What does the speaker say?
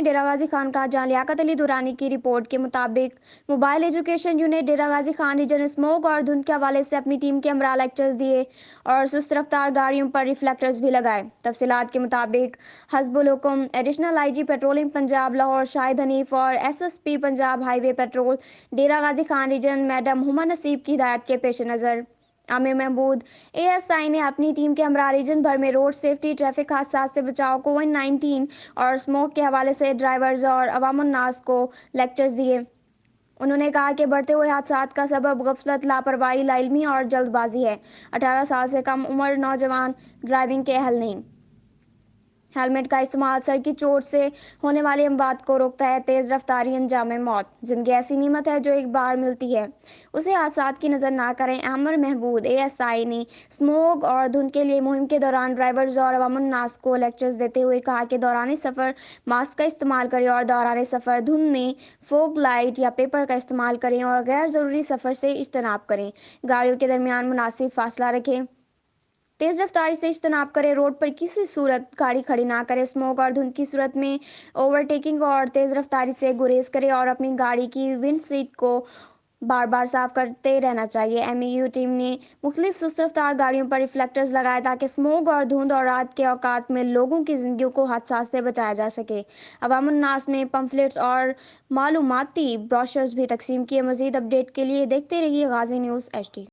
ڈیرہ غازی خان کا جہاں لیاقت علی دورانی کی رپورٹ کے مطابق موبائل ایجوکیشن یونٹ ڈیرہ غازی خان ریجن اسموگ اور دھند کے حوالے سے اپنی ٹیم کے ہمراہ لیکچرز دیے اور سست رفتار گاڑیوں پر ریفلیکٹرز بھی لگائے۔ تفصیلات کے مطابق حسب الحکم additional I G patrolling Punjab Lahore Shahid Hanif اور S S P Punjab highway patrol Dera Ghazi Khan region madam Huma Naseeb کی ہدایت کے پیش نظر عامر محمود اے ایس آئی نے اپنی ٹیم کے ہمراہ ریجن بھر میں روڈ سیفٹی، ٹریفک حادثات سے بچاؤ، کووڈ-19 اور اسموگ کے حوالے سے ڈرائیورز اور عوام الناس کو لیکچرز دیے۔ انہوں نے کہا کہ بڑھتے ہوئے حادثات کا سبب غفلت، لاپرواہی، لاعلمی اور جلد بازی ہے۔ 18 سال سے کم عمر نوجوان ڈرائیونگ کے اہل نہیں۔ ہیلمٹ کا استعمال سر کی چوٹ سے ہونے والی اموات کو روکتا ہے۔ تیز رفتاری انجام موت۔ زندگی ایسی نعمت ہے جو ایک بار ملتی ہے، اسے حادثات کی نظر نہ کریں۔ عامر محمود اے ایس آئی نے اسموگ اور دھند کے لیے مہم کے دوران ڈرائیورز اور عوام الناس کو لیکچرز دیتے ہوئے کہا کہ دوران سفر ماسک کا استعمال کریں اور دوران سفر دھند میں فوگ لائٹ یا پیپر کا استعمال کریں اور غیر ضروری سفر سے اجتناب کریں۔ گاڑیوں کے درمیان مناسب فاصلہ رکھیں۔ تیز رفتاری سے اجتناب کریں۔ روڈ پر کسی صورت گاڑی کھڑی نہ کریں۔ اسموگ اور دھند کی صورت میں اوورٹیکنگ اور تیز رفتاری سے گریز کریں اور اپنی گاڑی کی ونڈ شیٹ کو بار بار صاف کرتے رہنا چاہیے۔ ایم ای یو ٹیم نے مختلف سست رفتار گاڑیوں پر ریفلیکٹرز لگائے تاکہ اسموگ اور دھند اور رات کے اوقات میں لوگوں کی زندگیوں کو حادثات سے بچایا جا سکے۔ عوام الناس میں پمفلٹس اور معلوماتی بروشرز بھی تقسیم کیے۔ مزید اپڈیٹ کے لیے دیکھتے رہیے غازی نیوز ایچ ڈی۔